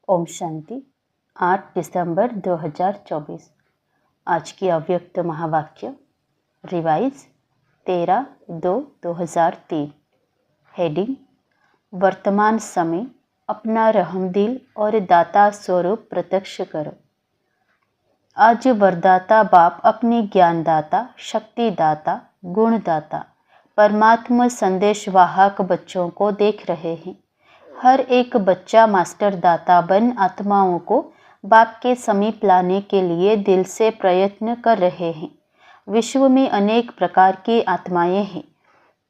ओम शांति। 8 दिसंबर 2024। आज की अव्यक्त महावाक्य रिवाइज 13/2/2003। हेडिंग वर्तमान समय अपना रहमदिल और दाता स्वरूप प्रत्यक्ष करो। आज वरदाता बाप अपने ज्ञानदाता, शक्तिदाता, गुणदाता, परमात्मा संदेश वाहक बच्चों को देख रहे हैं। हर एक बच्चा मास्टर दाता बन आत्माओं को बाप के समीप लाने के लिए दिल से प्रयत्न कर रहे हैं। विश्व में अनेक प्रकार की आत्माएं हैं।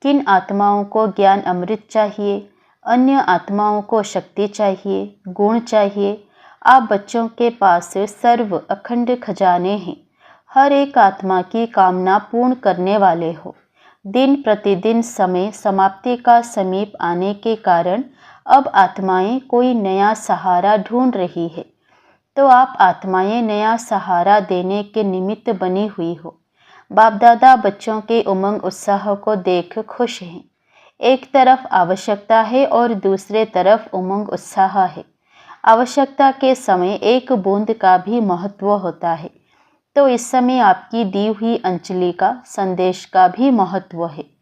किन आत्माओं को ज्ञान अमृत चाहिए, अन्य आत्माओं को शक्ति चाहिए, गुण चाहिए। आप बच्चों के पास सर्व अखंड खजाने हैं। हर एक आत्मा की कामना पूर्ण करने वाले हो। दिन प्रतिदिन समय समाप्ति का समीप आने के कारण अब आत्माएं कोई नया सहारा ढूंढ रही है, तो आप आत्माएं नया सहारा देने के निमित्त बनी हुई हो। बाप दादा बच्चों के उमंग उत्साह को देख खुश हैं। एक तरफ आवश्यकता है और दूसरे तरफ उमंग उत्साह है। आवश्यकता के समय एक बूंद का भी महत्व होता है, तो इस समय आपकी दी हुई अंजलि का संदेश का भी महत्व है।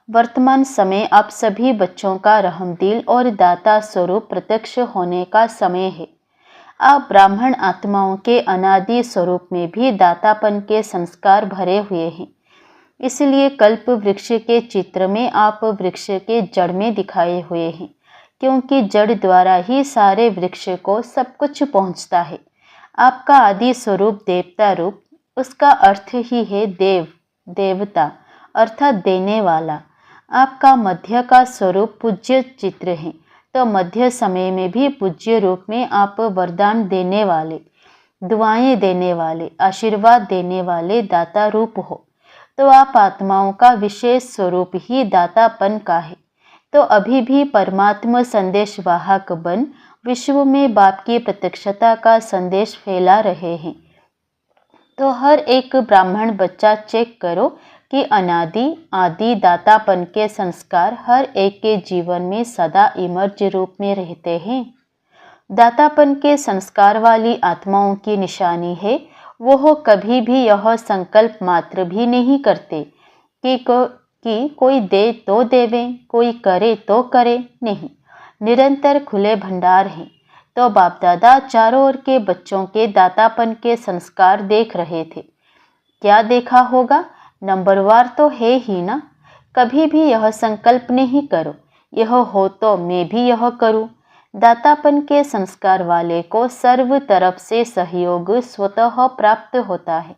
वर्तमान समय आप सभी बच्चों का रहमदिल और दाता स्वरूप प्रत्यक्ष होने का समय है। आप ब्राह्मण आत्माओं के अनादि स्वरूप में भी दातापन के संस्कार भरे हुए हैं। इसलिए कल्प वृक्ष के चित्र में आप वृक्ष के जड़ में दिखाए हुए हैं, क्योंकि जड़ द्वारा ही सारे वृक्ष को सब कुछ पहुंचता है। आपका आदि स्वरूप देवता रूप, उसका अर्थ ही है देव, देवता अर्थात देने वाला। आपका मध्य का स्वरूप पूज्य चित्र है, तो मध्य समय में भी पूज्य रूप में आप वरदान देने वाले, दुआएं देने वाले, आशीर्वाद देने वाले दाता रूप हो। तो आप आत्माओं का विशेष स्वरूप ही दातापन का है। तो अभी भी परमात्मा संदेश वाहक बन विश्व में बाप की प्रत्यक्षता का संदेश फैला रहे हैं। तो हर एक ब्राह्मण बच्चा चेक करो कि अनादि आदि दातापन के संस्कार हर एक के जीवन में सदा इमर्ज रूप में रहते हैं। दातापन के संस्कार वाली आत्माओं की निशानी है, वो कभी भी यह संकल्प मात्र भी नहीं करते कि कोई दे तो देवे, कोई करे तो करे, नहीं। निरंतर खुले भंडार हैं। तो बाप दादा चारों ओर के बच्चों के दातापन के संस्कार देख रहे थे। क्या देखा होगा? नंबरवार तो है ही ना। कभी भी यह संकल्प नहीं करो यह हो तो मैं भी यह करूं। दातापन के संस्कार वाले को सर्व तरफ से सहयोग स्वतः प्राप्त होता है।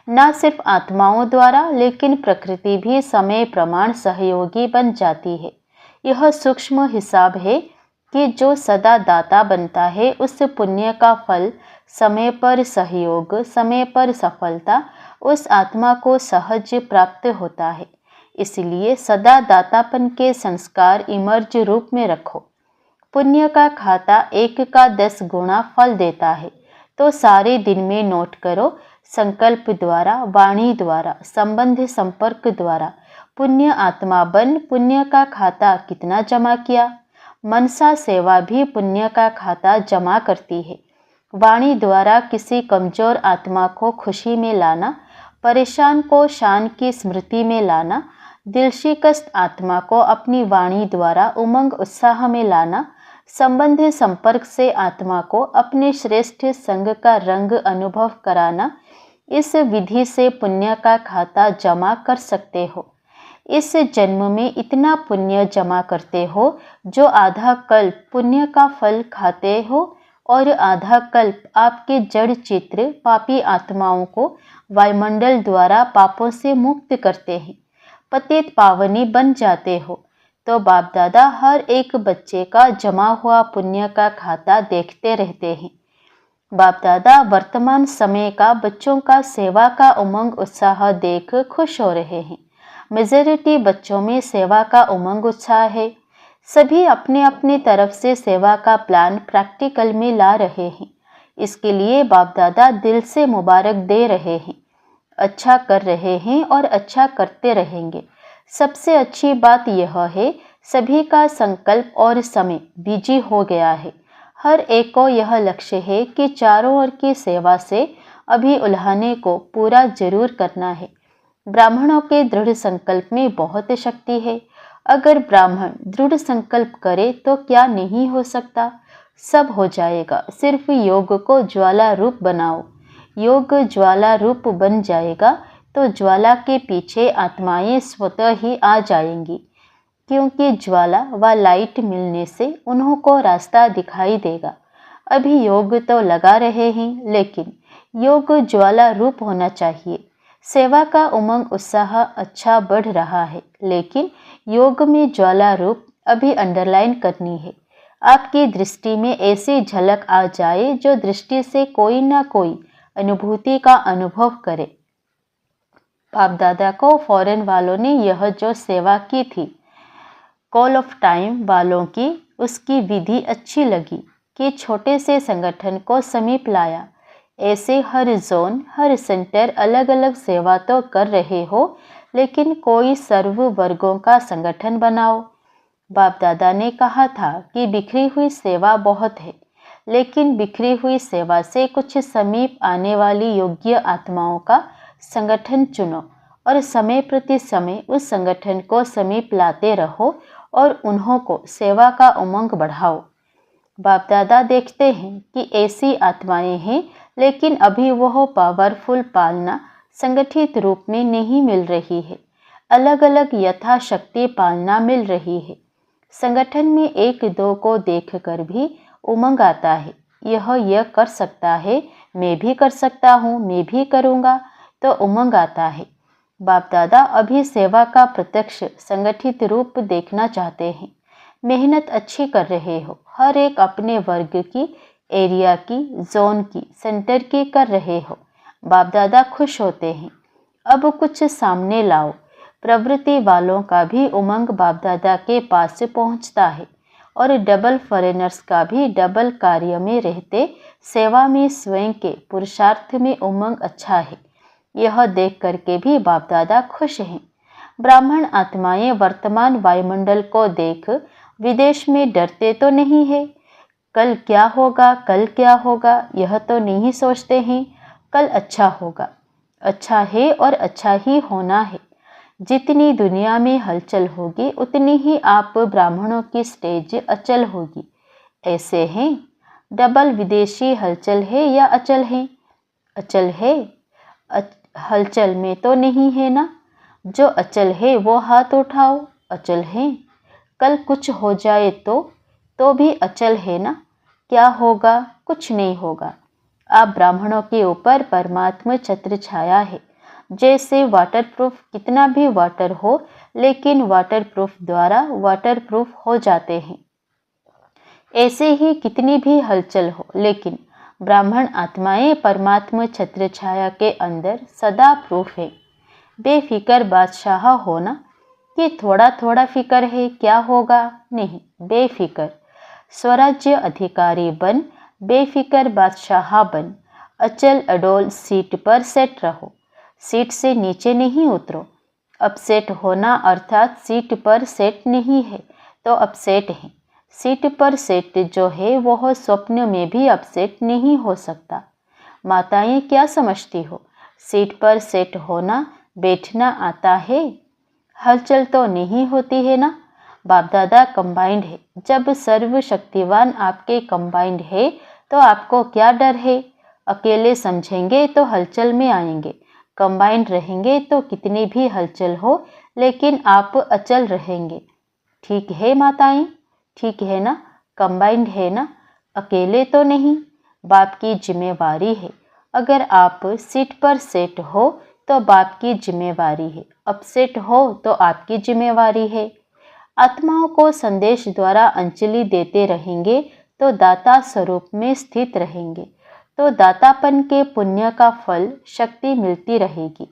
न सिर्फ आत्माओं द्वारा, लेकिन प्रकृति भी समय प्रमाण सहयोगी बन जाती है। यह सूक्ष्म हिसाब है कि जो सदा दाता बनता है उस पुण्य का फल समय पर सहयोग, समय पर सफलता उस आत्मा को सहज प्राप्त होता है। इसलिए सदा दातापन के संस्कार इमर्ज रूप में रखो। पुण्य का खाता 1 का 10 गुना फल देता है, तो सारे दिन में नोट करो। संकल्प द्वारा, वाणी द्वारा, संबंध संपर्क द्वारा पुण्य आत्मा बन पुण्य का खाता कितना जमा किया। मनसा सेवा भी पुण्य का खाता जमा करती है। वाणी द्वारा किसी कमजोर आत्मा को खुशी में लाना, परेशान को शान की स्मृति में लाना, दिल शिकस्त आत्मा को अपनी वाणी द्वारा उमंग उत्साह में लाना, संबंध संपर्क से आत्मा को अपने श्रेष्ठ संग का रंग अनुभव कराना, इस विधि से पुण्य का खाता जमा कर सकते हो। इस जन्म में इतना पुण्य जमा करते हो जो आधा कल्प पुण्य का फल खाते हो, और आधा कल्प आपके जड़ चित्र पापी आत्माओं को वायुमंडल द्वारा पापों से मुक्त करते हैं, पतित पावनी बन जाते हो। तो बाप दादा हर एक बच्चे का जमा हुआ पुण्य का खाता देखते रहते हैं। बाप दादा वर्तमान समय का बच्चों का सेवा का उमंग उत्साह देख खुश हो रहे हैं। मेजॉरिटी बच्चों में सेवा का उमंग उत्साह है। सभी अपने अपने तरफ से सेवा का प्लान प्रैक्टिकल में ला रहे हैं। इसके लिए बाप दादा दिल से मुबारक दे रहे हैं। अच्छा कर रहे हैं और अच्छा करते रहेंगे। सबसे अच्छी बात यह है, सभी का संकल्प और समय बिजी हो गया है। हर एक को यह लक्ष्य है कि चारों ओर की सेवा से अभी उल्हाने को पूरा जरूर करना है। ब्राह्मणों के दृढ़ संकल्प में बहुत शक्ति है। अगर ब्राह्मण दृढ़ संकल्प करे तो क्या नहीं हो सकता, सब हो जाएगा। सिर्फ योग को ज्वाला रूप बनाओ। योग ज्वाला रूप बन जाएगा तो ज्वाला के पीछे आत्माएं स्वतः ही आ जाएंगी, क्योंकि ज्वाला व लाइट मिलने से उन्हों को रास्ता दिखाई देगा। अभी योग तो लगा रहे हैं, लेकिन योग ज्वाला रूप होना चाहिए। सेवा का उमंग उत्साह अच्छा बढ़ रहा है, लेकिन योग में ज्वाला रूप अभी अंडरलाइन करनी है। आपकी दृष्टि में ऐसी झलक आ जाए जो दृष्टि से कोई ना कोई अनुभूति का अनुभव करे। बाप दादा को फॉरेन वालों ने यह जो सेवा की थी कॉल ऑफ टाइम वालों की, उसकी विधि अच्छी लगी कि छोटे से संगठन को समीप लाया। ऐसे हर जोन हर सेंटर अलग अलग सेवा तो कर रहे हो, लेकिन कोई सर्व वर्गों का संगठन बनाओ। बाप दादा ने कहा था कि बिखरी हुई सेवा बहुत है, लेकिन बिखरी हुई सेवा से कुछ समीप आने वाली योग्य आत्माओं का संगठन चुनो और समय प्रति समय उस संगठन को समीप लाते रहो और उन्हों को सेवा का उमंग बढ़ाओ। बाप दादा देखते हैं कि ऐसी आत्माएं हैं, लेकिन अभी वह पावरफुल पालना संगठित रूप में नहीं मिल रही है। अलग अलग यथाशक्ति पालना मिल रही है। संगठन में एक दो को देखकर भी उमंग आता है, यह कर सकता है, मैं भी कर सकता हूँ, मैं भी करूँगा, तो उमंग आता है। बाप दादा अभी सेवा का प्रत्यक्ष संगठित रूप देखना चाहते हैं। मेहनत अच्छी कर रहे हो, हर एक अपने वर्ग की, एरिया की, जोन की, सेंटर की कर रहे हो। बाप दादा खुश होते हैं। अब कुछ सामने लाओ। प्रवृत्ति वालों का भी उमंग बाप दादा के पास से पहुंचता है और डबल फॉरेनर्स का भी डबल कार्य में रहते सेवा में स्वयं के पुरुषार्थ में उमंग अच्छा है। यह देख करके भी बाप दादा खुश हैं। ब्राह्मण आत्माएं वर्तमान वायुमंडल को देख विदेश में डरते तो नहीं है। कल क्या होगा, कल क्या होगा, यह तो नहीं सोचते हैं। कल अच्छा होगा, अच्छा है और अच्छा ही होना है। जितनी दुनिया में हलचल होगी उतनी ही आप ब्राह्मणों की स्टेज अचल होगी। ऐसे हैं, डबल विदेशी हलचल है या अचल है? अचल है। हलचल में तो नहीं है ना? जो अचल है वो हाथ उठाओ। अचल है। कल कुछ हो जाए तो भी अचल है ना? क्या होगा? कुछ नहीं होगा। आप ब्राह्मणों के ऊपर परमात्मा छत्र छाया है। जैसे वाटरप्रूफ कितना भी वाटर हो, लेकिन वाटरप्रूफ द्वारा वाटरप्रूफ हो जाते हैं। ऐसे ही कितनी भी हलचल हो, लेकिन ब्राह्मण आत्माएं परमात्मा छत्र छाया के अंदर सदा प्रूफ है। बेफिकर बादशाह होना कि थोड़ा थोड़ा फिकर है, क्या होगा? नहीं, बेफिकर स्वराज्य अधिकारी बन, बेफिकर बादशाह बन। अचल अडोल सीट पर सेट रहो, सीट से नीचे नहीं उतरो। अपसेट होना अर्थात सीट पर सेट नहीं है तो अपसेट है। सीट पर सेट जो है वह स्वप्न में भी अपसेट नहीं हो सकता। माताएं क्या समझती हो? सीट पर सेट होना, बैठना आता है? हलचल तो नहीं होती है ना? बाप दादा कंबाइंड है। जब सर्वशक्तिवान आपके कंबाइंड है तो आपको क्या डर है? अकेले समझेंगे तो हलचल में आएंगे, कंबाइंड रहेंगे तो कितनी भी हलचल हो, लेकिन आप अचल रहेंगे। ठीक है माताएं? ठीक है ना? कंबाइंड है ना? अकेले तो नहीं। बाप की जिम्मेवारी है। अगर आप सीट पर सेट हो तो बाप की जिम्मेवारी है, अपसेट हो तो आपकी जिम्मेवारी है। आत्माओं को संदेश द्वारा अंजलि देते रहेंगे तो दाता स्वरूप में स्थित रहेंगे, तो दातापन के पुण्य का फल शक्ति मिलती रहेगी।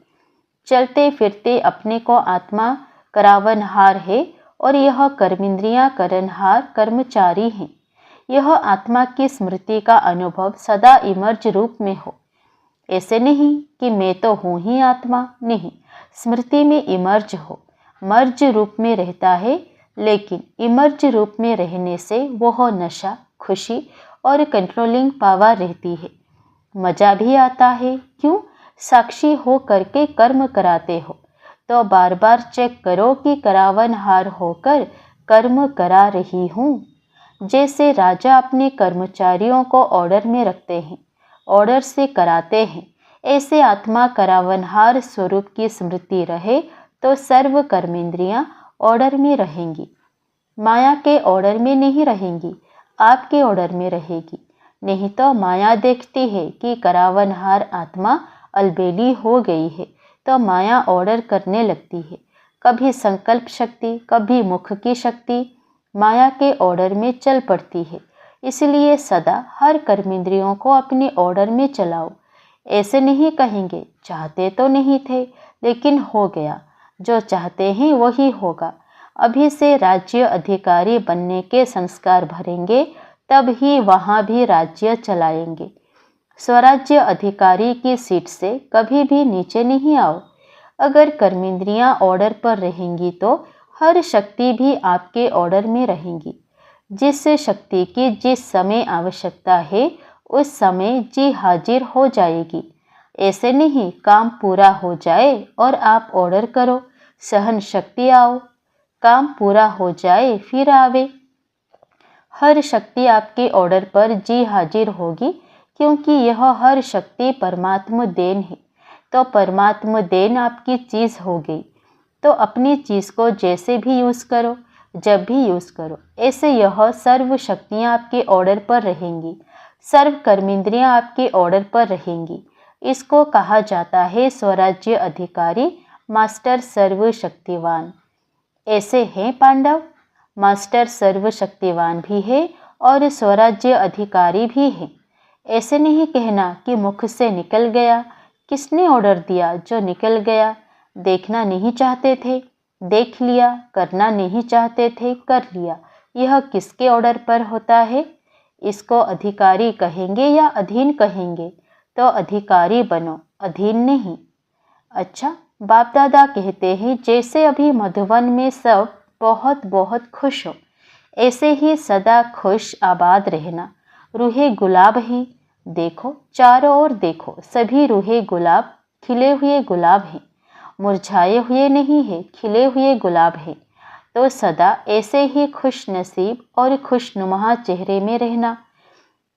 चलते फिरते अपने को आत्मा करावनहार है और यह कर्मेंद्रियां करनहार कर्मचारी हैं। यह आत्मा की स्मृति का अनुभव सदा इमर्ज रूप में हो। ऐसे नहीं कि मैं तो हूँ ही आत्मा, नहीं, स्मृति में इमर्ज हो। मर्ज रूप में रहता है, लेकिन इमर्ज रूप में रहने से वह नशा, खुशी और कंट्रोलिंग पावर रहती है। मज़ा भी आता है। क्यों? साक्षी हो करके कर्म कराते हो तो बार बार चेक करो कि करावनहार होकर कर्म करा रही हूँ। जैसे राजा अपने कर्मचारियों को ऑर्डर में रखते हैं, ऑर्डर से कराते हैं, ऐसे आत्मा करावनहार स्वरूप की स्मृति रहे तो सर्व कर्मेंद्रियां ऑर्डर में रहेंगी। माया के ऑर्डर में नहीं रहेंगी, आपके ऑर्डर में रहेगी। नहीं तो माया देखती है कि करावनहार आत्मा अलबेली हो गई है तो माया ऑर्डर करने लगती है। कभी संकल्प शक्ति, कभी मुख की शक्ति माया के ऑर्डर में चल पड़ती है। इसलिए सदा हर कर्मेंद्रियों को अपने ऑर्डर में चलाओ। ऐसे नहीं कहेंगे चाहते तो नहीं थे लेकिन हो गया, जो चाहते हैं वही होगा। अभी से राज्य अधिकारी बनने के संस्कार भरेंगे, तब ही वहाँ भी राज्य चलाएंगे। स्वराज्य अधिकारी की सीट से कभी भी नीचे नहीं आओ। अगर कर्मेंद्रियां ऑर्डर पर रहेंगी तो हर शक्ति भी आपके ऑर्डर में रहेंगी। जिस शक्ति की जिस समय आवश्यकता है उस समय जी हाजिर हो जाएगी। ऐसे नहीं काम पूरा हो जाए और आप ऑर्डर करो, सहन शक्ति आओ, काम पूरा हो जाए फिर आवे। हर शक्ति आपके ऑर्डर पर जी हाजिर होगी, क्योंकि यह हर शक्ति परमात्मा देन है। तो परमात्मा देन आपकी चीज़ हो गई, तो अपनी चीज़ को जैसे भी यूज़ करो, जब भी यूज़ करो, ऐसे यह सर्व शक्तियाँ आपके ऑर्डर पर रहेंगी, सर्व कर्मेंद्रियाँ आपके ऑर्डर पर रहेंगी। इसको कहा जाता है स्वराज्य अधिकारी, मास्टर सर्वशक्तिवान। ऐसे हैं पांडव, मास्टर सर्वशक्तिवान भी है और स्वराज्य अधिकारी भी है। ऐसे नहीं कहना कि मुख से निकल गया। किसने ऑर्डर दिया जो निकल गया? देखना नहीं चाहते थे, देख लिया। करना नहीं चाहते थे, कर लिया। यह किसके ऑर्डर पर होता है? इसको अधिकारी कहेंगे या अधीन कहेंगे? तो अधिकारी बनो, अधीन नहीं। अच्छा, बाप दादा कहते हैं जैसे अभी मधुवन में सब बहुत बहुत खुश हो, ऐसे ही सदा खुश आबाद रहना। रूहे गुलाब हैं, देखो चारों ओर देखो, सभी रूहे गुलाब, खिले हुए गुलाब हैं, मुरझाए हुए नहीं है, खिले हुए गुलाब हैं। तो सदा ऐसे ही खुश नसीब और खुशनुमा चेहरे में रहना।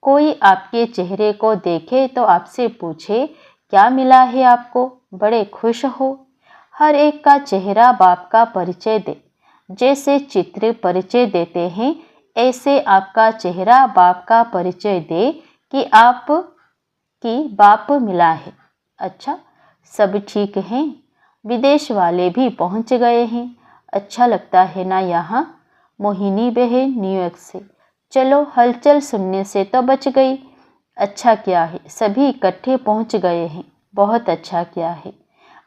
कोई आपके चेहरे को देखे तो आपसे पूछे क्या मिला है आपको, बड़े खुश हो। हर एक का चेहरा बाप का परिचय दे। जैसे चित्र परिचय देते हैं, ऐसे आपका चेहरा बाप का परिचय दे कि आप की बाप मिला है। अच्छा, सब ठीक हैं? विदेश वाले भी पहुंच गए हैं। अच्छा लगता है ना यहाँ? मोहिनी बहन न्यूयॉर्क से। चलो, हलचल सुनने से तो बच गई। अच्छा क्या है, सभी इकट्ठे पहुंच गए हैं। बहुत अच्छा क्या है।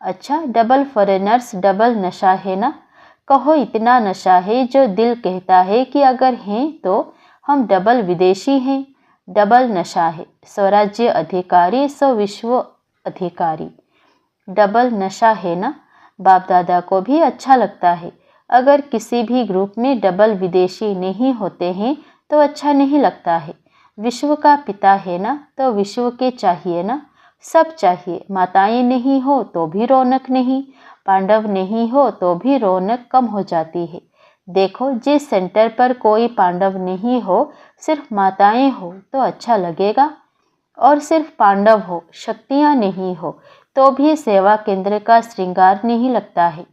अच्छा, डबल फॉरेनर्स, डबल नशा है ना? कहो इतना नशा है जो दिल कहता है कि अगर हैं तो हम डबल विदेशी हैं। डबल नशा है, स्वराज्य अधिकारी सो विश्व अधिकारी। डबल नशा है ना? बाप दादा को भी अच्छा लगता है। अगर किसी भी ग्रुप में डबल विदेशी नहीं होते हैं तो अच्छा नहीं लगता है। विश्व का पिता है ना, तो विश्व के चाहिए ना, सब चाहिए। माताएं नहीं हो तो भी रौनक नहीं, पांडव नहीं हो तो भी रौनक कम हो जाती है। देखो, जिस सेंटर पर कोई पांडव नहीं हो, सिर्फ माताएं हो तो अच्छा लगेगा, और सिर्फ पांडव हो, शक्तियां नहीं हो तो भी सेवा केंद्र का श्रृंगार नहीं लगता है।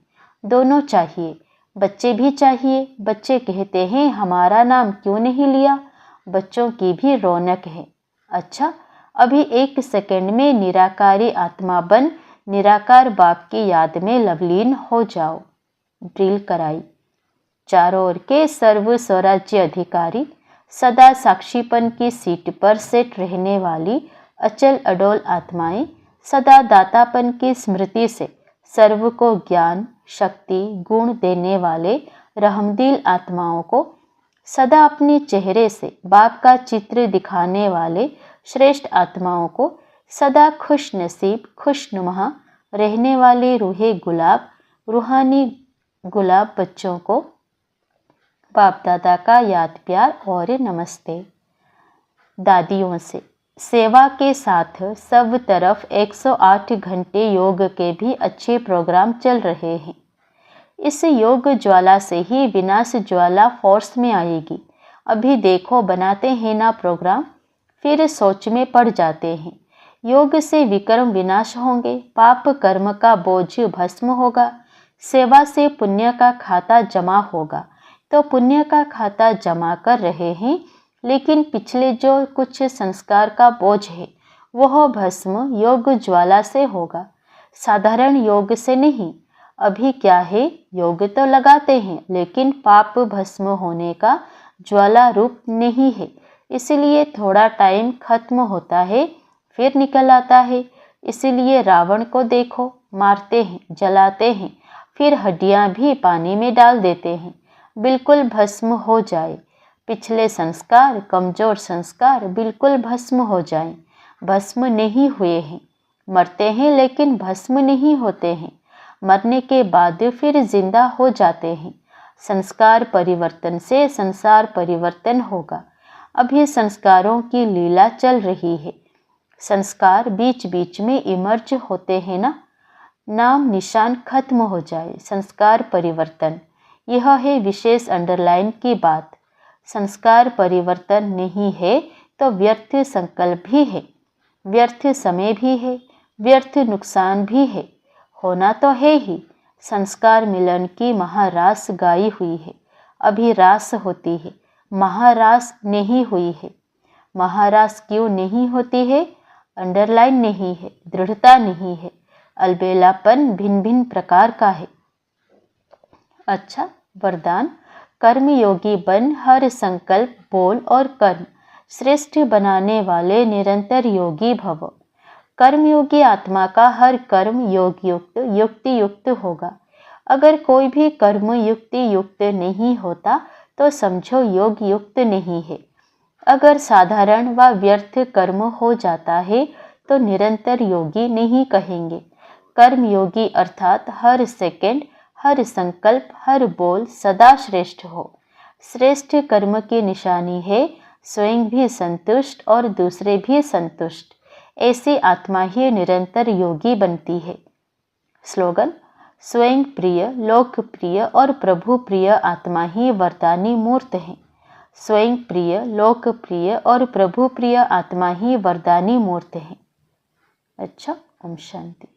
दोनों चाहिए, बच्चे भी चाहिए। बच्चे कहते हैं हमारा नाम क्यों नहीं लिया? बच्चों की भी रौनक है। अच्छा, अभी एक सेकंड में निराकारी आत्मा बन निराकार बाप की याद में लवलीन हो जाओ। ड्रिल कराई। चारों ओर के सर्व स्वराज्य अधिकारी, सदा साक्षीपन की सीट पर सेट रहने वाली अचल अडोल आत्माएं, सदा दातापन की स्मृति से सर्व को ज्ञान शक्ति गुण देने वाले रहमदिल आत्माओं को, सदा अपने चेहरे से बाप का चित्र दिखाने वाले श्रेष्ठ आत्माओं को, सदा खुश नसीब खुशनुमा रहने वाले रूहे गुलाब रूहानी गुलाब बच्चों को बाप दादा का याद प्यार और नमस्ते। दादियों से। सेवा के साथ सब तरफ 108 घंटे योग के भी अच्छे प्रोग्राम चल रहे हैं। इस योग ज्वाला से ही विनाश ज्वाला फोर्स में आएगी। अभी देखो बनाते हैं ना प्रोग्राम, फिर सोच में पड़ जाते हैं। योग से विकर्म विनाश होंगे, पाप कर्म का बोझ भस्म होगा, सेवा से पुण्य का खाता जमा होगा। तो पुण्य का खाता जमा कर रहे हैं, लेकिन पिछले जो कुछ संस्कार का बोझ है वह भस्म योग ज्वाला से होगा, साधारण योग से नहीं। अभी क्या है, योग तो लगाते हैं लेकिन पाप भस्म होने का ज्वाला रूप नहीं है, इसलिए थोड़ा टाइम खत्म होता है फिर निकल आता है। इसलिए रावण को देखो, मारते हैं, जलाते हैं, फिर हड्डियां भी पानी में डाल देते हैं, बिल्कुल भस्म हो जाए। पिछले संस्कार, कमजोर संस्कार बिल्कुल भस्म हो जाएं। भस्म नहीं हुए हैं, मरते हैं लेकिन भस्म नहीं होते हैं, मरने के बाद फिर जिंदा हो जाते हैं। संस्कार परिवर्तन से संसार परिवर्तन होगा। अभी संस्कारों की लीला चल रही है। संस्कार बीच बीच में इमर्ज होते हैं ना, नाम निशान खत्म हो जाए, संस्कार परिवर्तन, यह है विशेष अंडरलाइन की बात। संस्कार परिवर्तन नहीं है तो व्यर्थ संकल्प भी है, व्यर्थ समय भी है, व्यर्थ नुकसान भी है, होना तो है ही। संस्कार मिलन की महारास गाई हुई है, अभी रास होती है, महारास नहीं हुई है। महारास क्यों नहीं होती है? अंडरलाइन नहीं है, दृढ़ता नहीं है, अलबेलापन भिन्न भिन्न प्रकार का है। अच्छा, वरदान, कर्मयोगी बन हर संकल्प, बोल और कर्म श्रेष्ठ बनाने वाले निरंतर योगी भव। कर्मयोगी आत्मा का हर कर्म योग युक्त युक्ति युक्त होगा। अगर कोई भी कर्म युक्ति युक्त नहीं होता तो समझो योग युक्त नहीं है। अगर साधारण व व्यर्थ कर्म हो जाता है तो निरंतर योगी नहीं कहेंगे। कर्म योगी अर्थात हर सेकंड, हर संकल्प, हर बोल सदा श्रेष्ठ हो। श्रेष्ठ कर्म की निशानी है स्वयं भी संतुष्ट और दूसरे भी संतुष्ट। ऐसी आत्मा ही निरंतर योगी बनती है। स्लोगन, स्वयं प्रिय, लोकप्रिय और प्रभु प्रिय आत्मा ही वरदानी मूर्त है। स्वयं प्रिय, लोकप्रिय और प्रभु प्रिय आत्मा ही वरदानी मूर्त है। अच्छा, ओम शांति।